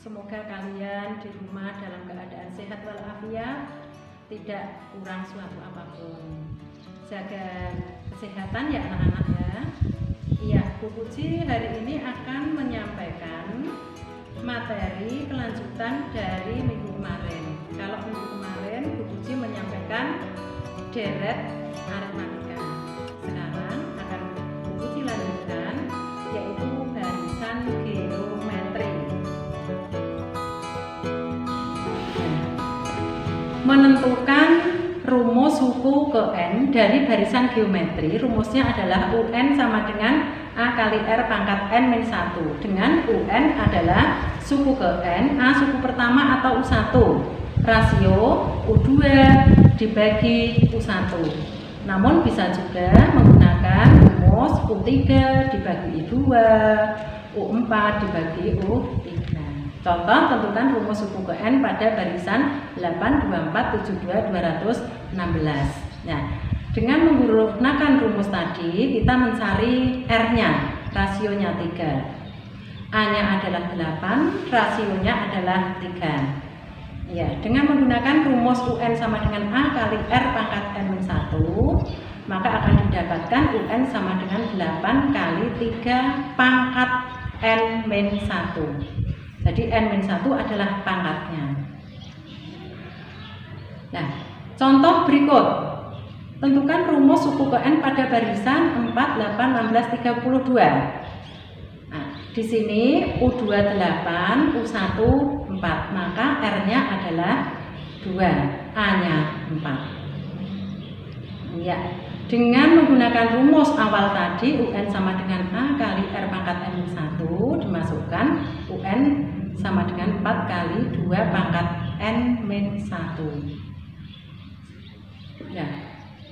Semoga kalian di rumah dalam keadaan sehat walafiat, tidak kurang suatu apapun. Jaga kesehatan ya anak-anak ya. Iya, Bu Puji hari ini akan menyampaikan materi kelanjutan dari minggu kemarin. Kalau minggu kemarin Bu Puji menyampaikan deret aritmatika. Sekarang akan Bu Puji lanjutkan, yaitu barisan geometri. Menentukan rumus suku ke N dari barisan geometri, rumusnya adalah UN sama dengan A kali R pangkat N-1, dengan UN adalah suku ke N, A suku pertama atau U1, rasio U2 dibagi U1. Namun bisa juga menggunakan rumus U3 dibagi U2, U4 dibagi U3. Contoh, tentukan rumus suku ke N pada barisan 8, 24, 72, 216. Nah, dengan menggunakan rumus tadi, kita mencari R-nya, rasionya 3. A-nya adalah 8, rasionya adalah 3. Ya, dengan menggunakan rumus UN sama dengan A kali R pangkat N-1, maka akan didapatkan UN sama dengan 8 kali 3 pangkat N-1. Jadi N-1 adalah pangkatnya. Nah, contoh berikut. Tentukan rumus suku ke N pada barisan 4, 8, 16, 32. Nah, di sini U2 8, U1 4, maka R-nya adalah 2, A-nya 4. Ya, dengan menggunakan rumus awal tadi UN sama dengan A kali R pangkat N-1, dimasukkan UN sama dengan 4 kali 2 pangkat N-1. Ya,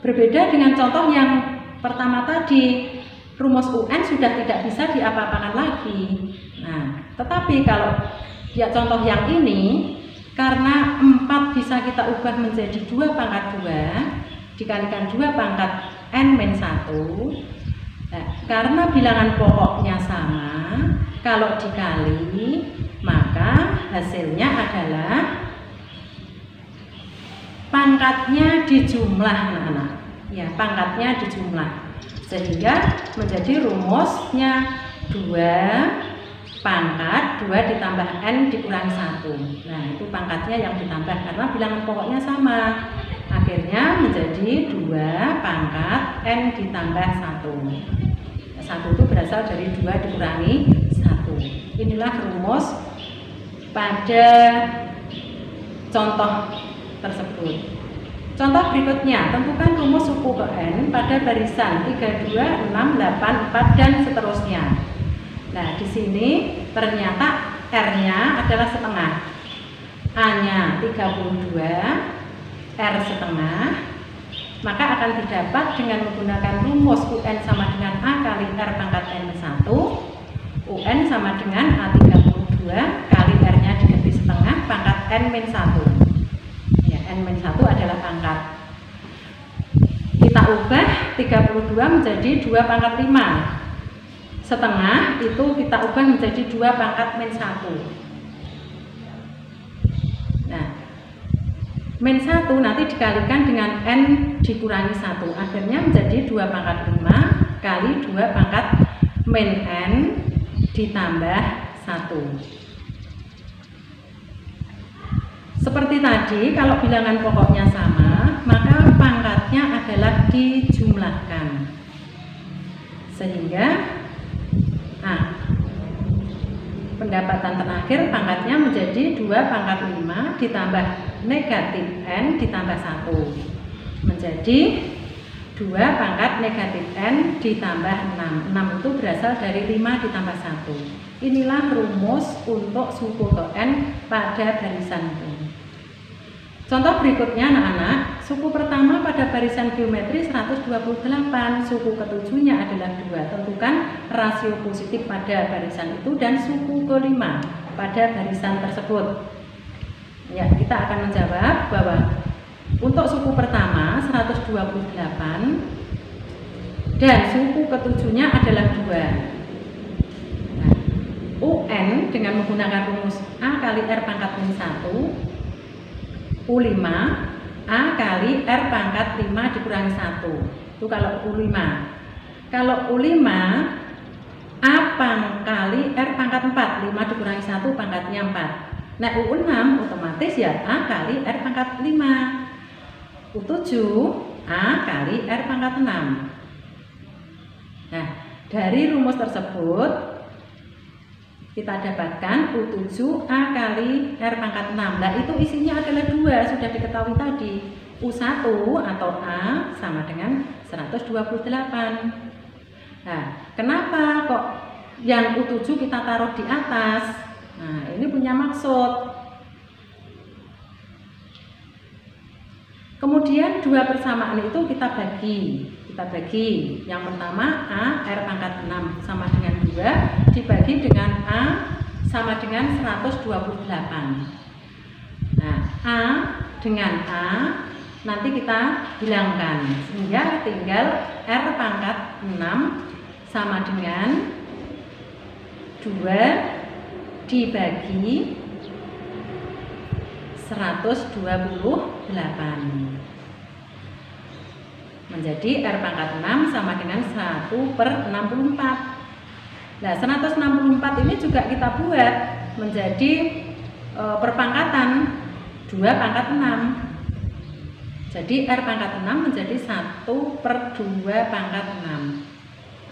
berbeda dengan contoh yang pertama tadi, rumus UN sudah tidak bisa diapa-apakan lagi. Nah, tetapi kalau ya contoh yang ini, karena 4 bisa kita ubah menjadi 2 pangkat 2 dikalikan 2 pangkat N-1. Nah, karena bilangan pokoknya sama, kalau dikali maka hasilnya adalah pangkatnya dijumlah anak-anak. Ya, pangkatnya dijumlah. Sehingga menjadi rumusnya 2 pangkat 2 ditambah N dikurangi 1. Nah, itu pangkatnya yang ditambah karena bilangan pokoknya sama. Akhirnya menjadi 2 pangkat N ditambah 1. 1 itu berasal dari 2 dikurangi 1. Inilah rumus pada contoh tersebut. Contoh berikutnya, tentukan rumus suku ke N pada barisan 3, 2, 6, 8, 4 dan seterusnya. Nah, di sini ternyata R-nya adalah setengah, A-nya 32, R setengah, maka akan didapat dengan menggunakan rumus UN sama dengan A kali R pangkat N-1, UN sama dengan A32 kali R-nya dikali setengah pangkat N-1. Ya, N-1 adalah pangkat. Kita ubah 32 menjadi 2 pangkat 5. Setengah itu kita ubah menjadi 2 pangkat -1. Nah, -1 nanti dikalikan dengan N dikurangi 1. Akhirnya menjadi 2 pangkat 5 kali 2 pangkat -N ditambah 1. Seperti tadi, kalau bilangan pokoknya sama, maka pangkatnya adalah dijumlahkan. Sehingga pendapatan terakhir pangkatnya menjadi 2 pangkat 5 ditambah negatif N ditambah 1. Menjadi 2 pangkat negatif N ditambah 6. 6 itu berasal dari 5 ditambah 1. Inilah rumus untuk suku ke N pada barisan itu. Contoh berikutnya anak-anak, suku pertama pada barisan geometri 128, suku ketujuhnya adalah 2. Tentukan rasio positif pada barisan itu dan suku kelima pada barisan tersebut. Ya, kita akan menjawab bahwa untuk suku pertama 128 dan suku ketujuhnya adalah 2. Nah, UN dengan menggunakan rumus A kali R pangkat min 1 U5 A kali R pangkat 5 dikurangi 1. Itu kalau U5. Kalau U5 A kali R pangkat 4, 5 dikurangi 1 pangkatnya 4. Nah U6 otomatis ya A kali R pangkat 5. U7 A kali R pangkat 6. Nah dari rumus tersebut kita dapatkan U7 A kali R pangkat 6. Nah itu isinya adalah 2, sudah diketahui tadi. U1 atau A sama dengan 128. Nah kenapa kok yang U7 kita taruh di atas? Nah ini punya maksud. Kemudian 2 persamaan itu kita bagi. Yang pertama A R pangkat 6 sama dengan 2 dibagi dengan A sama dengan 128. Nah A dengan A nanti kita hilangkan sehingga tinggal R pangkat 6 sama dengan 2 dibagi 128 menjadi R pangkat 6 sama dengan 1/64. Nah 164 ini juga kita buat menjadi perpangkatan 2 pangkat 6. Jadi R pangkat 6 menjadi 1/2 pangkat 6.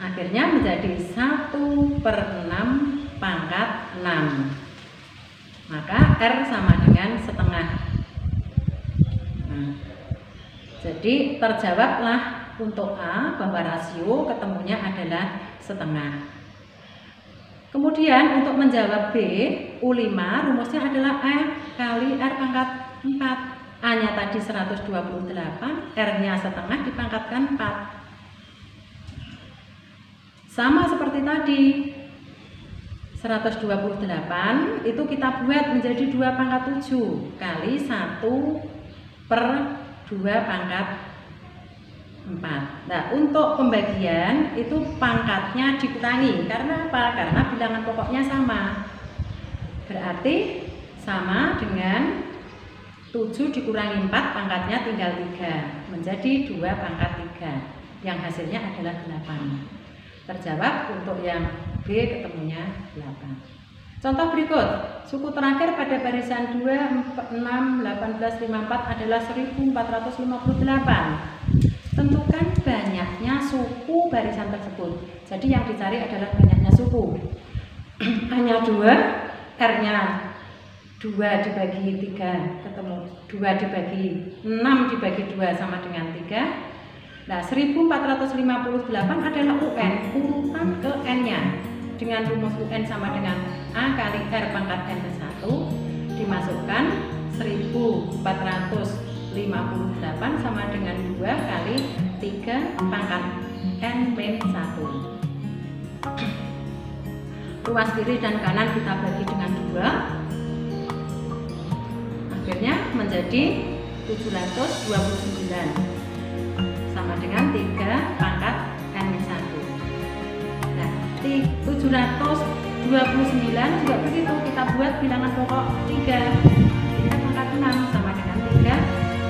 Akhirnya menjadi 1/6 pangkat 6. Maka R sama dengan setengah. Nah, jadi terjawablah untuk A bahwa rasio ketemunya adalah setengah. Kemudian untuk menjawab B, U5 rumusnya adalah A kali R pangkat 4. A-nya tadi 128, R-nya setengah dipangkatkan 4. Sama seperti tadi, 128 itu kita buat menjadi 2 pangkat 7 kali 1/2 pangkat 4. Nah untuk pembagian itu pangkatnya dikurangi. Karena apa? Karena bilangan pokoknya sama. Berarti sama dengan 7 dikurangi 4 pangkatnya tinggal 3 menjadi 2 pangkat 3 yang hasilnya adalah 8. Terjawab untuk yang B ketemunya 8. Contoh berikut, suku terakhir pada barisan 2, 6, 18, 54 adalah 1458. Tentukan banyaknya suku barisan tersebut. Jadi yang dicari adalah banyaknya suku. Hanya 2, R-nya 2 dibagi 3 ketemu 2 dibagi 6 dibagi 2 sama dengan 3. Nah 1458 adalah UN urutan ke N-nya. Dengan rumus UN sama dengan A kali R pangkat N ke 1 dimasukkan 1458 sama dengan 2 kali 3 pangkat N min 1. Ruas kiri dan kanan kita bagi dengan 2, akhirnya menjadi 729 sama dengan 3 pangkat N min 1. Nah 729 juga begitu, kita buat bilangan pokok 3 pangkat 6 sama dengan 3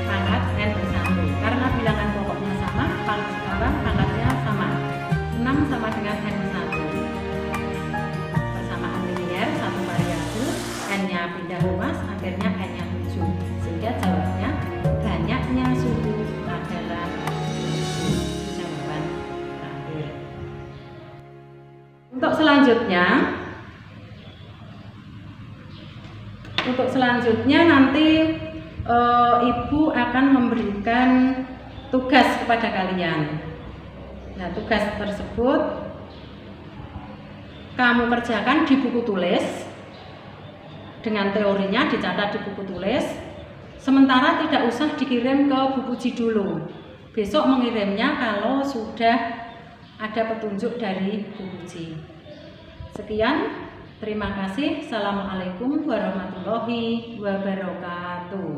pangkat N min 1. Karena bilangan pokoknya sama, sekarang pangkatnya sama, 6 sama dengan N min 1. Persamaan linier satu variabel, N-nya pindah ruas, akhirnya N-nya 7. Sehingga jawabnya banyaknya suku adalah jawaban terakhir. Untuk selanjutnya nanti Ibu akan memberikan tugas kepada kalian. Nah, tugas tersebut kamu kerjakan di buku tulis dengan teorinya dicatat di buku tulis. Sementara tidak usah dikirim ke buku Ji dulu. Besok mengirimnya kalau sudah ada petunjuk dari buku Ji. Sekian, terima kasih. Assalamualaikum warahmatullahi wabarakatuh.